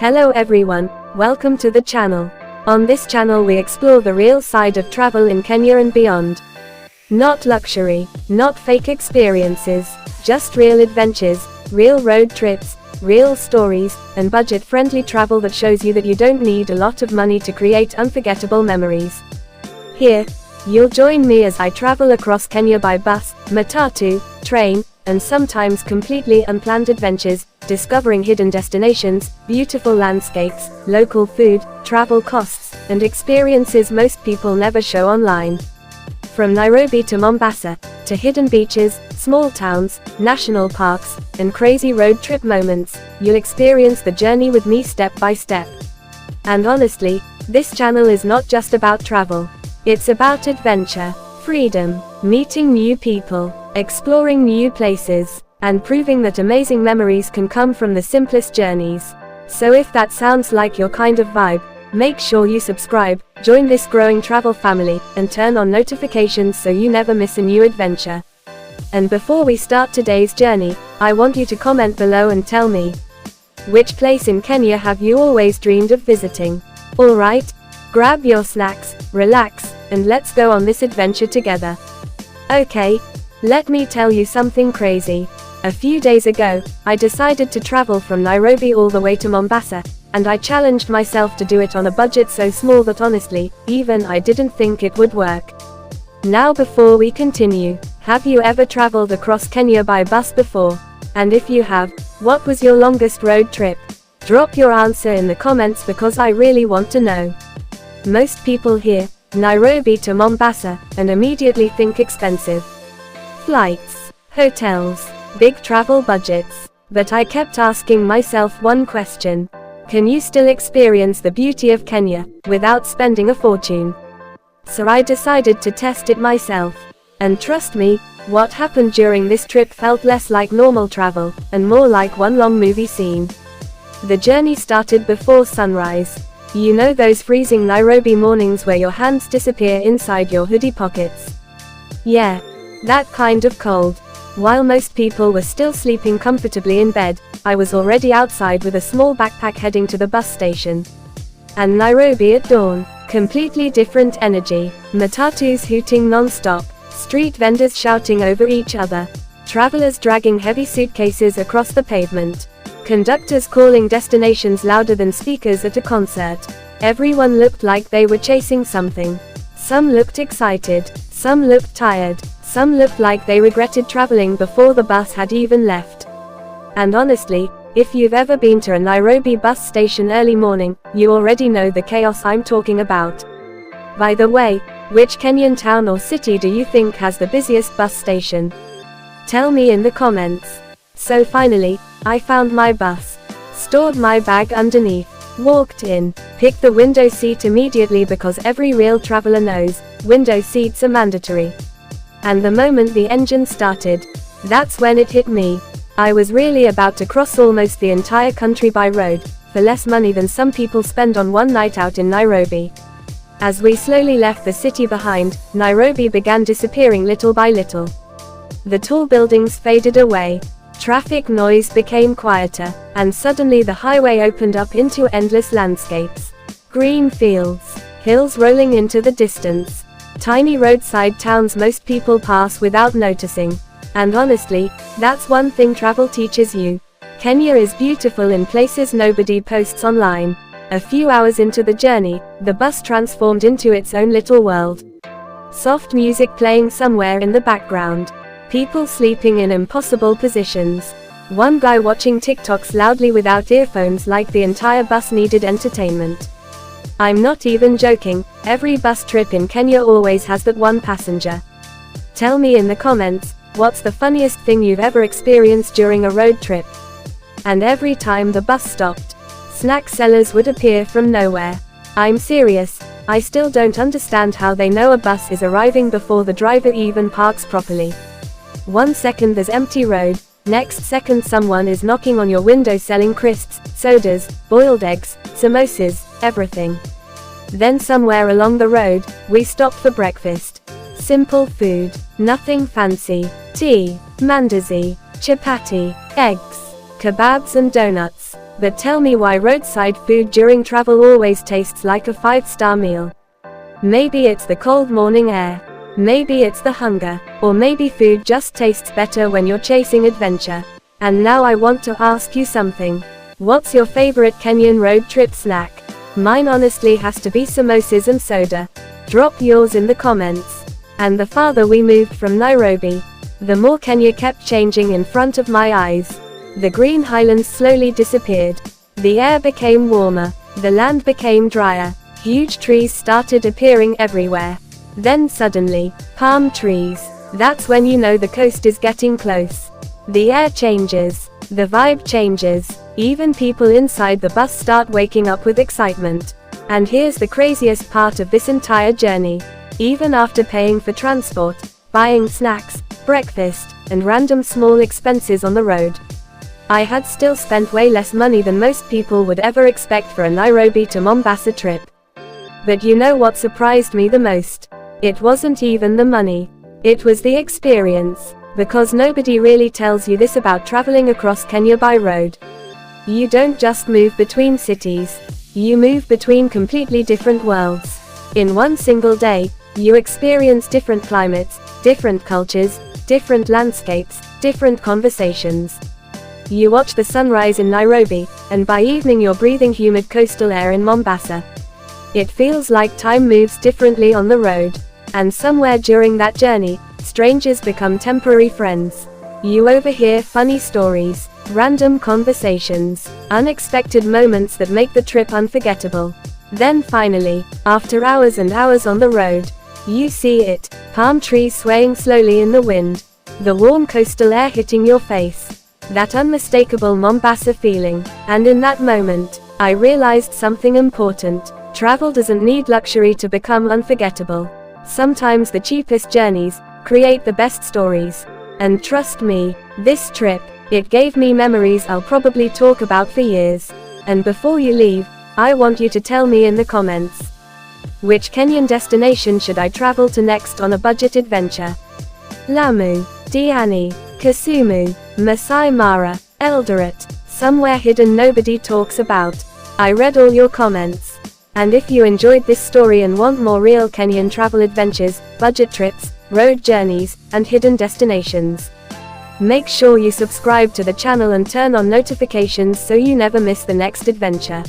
Hello everyone, welcome to the channel. On this channel we explore the real side of travel in Kenya and beyond. Not luxury, not fake experiences, just real adventures, real road trips, real stories, and budget-friendly travel that shows you that you don't need a lot of money to create unforgettable memories. Here, you'll join me as I travel across Kenya by bus, matatu, train, and sometimes completely unplanned adventures, discovering hidden destinations, beautiful landscapes, local food, travel costs, and experiences most people never show online. From Nairobi to Mombasa, to hidden beaches, small towns, national parks, and crazy road trip moments, you'll experience the journey with me step by step. And honestly, this channel is not just about travel. It's about adventure, freedom, meeting new people, exploring new places, and proving that amazing memories can come from the simplest journeys. So if that sounds like your kind of vibe, make sure you subscribe, join this growing travel family, and turn on notifications so you never miss a new adventure. And before we start today's journey, I want you to comment below and tell me, which place in Kenya have you always dreamed of visiting? Alright, grab your snacks, relax, and let's go on this adventure together. Okay, let me tell you something crazy. A few days ago, I decided to travel from Nairobi all the way to Mombasa, and I challenged myself to do it on a budget so small that honestly, even I didn't think it would work. Now before we continue, have you ever traveled across Kenya by bus before? And if you have, what was your longest road trip? Drop your answer in the comments because I really want to know. Most people hear Nairobi to Mombasa and immediately think expensive flights, hotels, big travel budgets. But I kept asking myself one question. Can you still experience the beauty of Kenya without spending a fortune? So I decided to test it myself. And trust me, what happened during this trip felt less like normal travel, and more like one long movie scene. The journey started before sunrise. You know those freezing Nairobi mornings where your hands disappear inside your hoodie pockets? Yeah, that kind of cold. While most people were still sleeping comfortably in bed, I was already outside with a small backpack heading to the bus station. And Nairobi at dawn, completely different energy. Matatus hooting non-stop, street vendors shouting over each other, travelers dragging heavy suitcases across the pavement, conductors calling destinations louder than speakers at a concert. Everyone looked like they were chasing something. Some looked excited, some looked tired, some looked like they regretted traveling before the bus had even left. And honestly, if you've ever been to a Nairobi bus station early morning, you already know the chaos I'm talking about. By the way, which Kenyan town or city do you think has the busiest bus station? Tell me in the comments. So finally, I found my bus, stored my bag underneath, walked in, picked the window seat immediately because every real traveler knows, window seats are mandatory. And the moment the engine started, that's when it hit me. I was really about to cross almost the entire country by road, for less money than some people spend on one night out in Nairobi. As we slowly left the city behind, Nairobi began disappearing little by little. The tall buildings faded away, traffic noise became quieter, and suddenly the highway opened up into endless landscapes. Green fields, hills rolling into the distance, tiny roadside towns most people pass without noticing. And honestly, that's one thing travel teaches you. Kenya is beautiful in places nobody posts online. A few hours into the journey, the bus transformed into its own little world. Soft music playing somewhere in the background. People sleeping in impossible positions. One guy watching TikToks loudly without earphones like the entire bus needed entertainment. I'm not even joking, every bus trip in Kenya always has that one passenger. Tell me in the comments, what's the funniest thing you've ever experienced during a road trip? And every time the bus stopped, snack sellers would appear from nowhere. I'm serious, I still don't understand how they know a bus is arriving before the driver even parks properly. 1 second there's empty road, next second someone is knocking on your window selling crisps, sodas, boiled eggs, samosas, everything. Then somewhere along the road, we stopped for breakfast. Simple food, nothing fancy. Tea, mandazi, chapati, eggs, kebabs and donuts. But tell me why roadside food during travel always tastes like a 5-star meal. Maybe it's the cold morning air. Maybe it's the hunger. Or maybe food just tastes better when you're chasing adventure. And now I want to ask you something. What's your favorite Kenyan road trip snack? Mine honestly has to be samosas and soda. Drop yours in the comments. And the farther we moved from Nairobi, the more Kenya kept changing in front of my eyes. The green highlands slowly disappeared. The air became warmer. The land became drier. Huge trees started appearing everywhere. Then suddenly, palm trees. That's when you know the coast is getting close. The air changes. The vibe changes. Even people inside the bus start waking up with excitement. And here's the craziest part of this entire journey. Even after paying for transport, buying snacks, breakfast, and random small expenses on the road, I had still spent way less money than most people would ever expect for a Nairobi to Mombasa trip. But you know what surprised me the most? It wasn't even the money. It was the experience. Because nobody really tells you this about traveling across Kenya by road. You don't just move between cities. You move between completely different worlds. In one single day, you experience different climates, different cultures, different landscapes, different conversations. You watch the sunrise in Nairobi, and by evening you're breathing humid coastal air in Mombasa. It feels like time moves differently on the road. And somewhere during that journey, strangers become temporary friends. You overhear funny stories, random conversations, unexpected moments that make the trip unforgettable. Then finally, after hours and hours on the road, you see it, palm trees swaying slowly in the wind, the warm coastal air hitting your face. That unmistakable Mombasa feeling. And in that moment, I realized something important. Travel doesn't need luxury to become unforgettable. Sometimes the cheapest journeys create the best stories. And trust me, this trip, it gave me memories I'll probably talk about for years. And before you leave, I want you to tell me in the comments, which Kenyan destination should I travel to next on a budget adventure? Lamu, Diani, Kisumu, Masai Mara, Eldoret, somewhere hidden nobody talks about. I read all your comments. And if you enjoyed this story and want more real Kenyan travel adventures, budget trips, road journeys, and hidden destinations, make sure you subscribe to the channel and turn on notifications so you never miss the next adventure.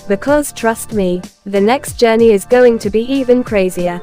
Because trust me, the next journey is going to be even crazier.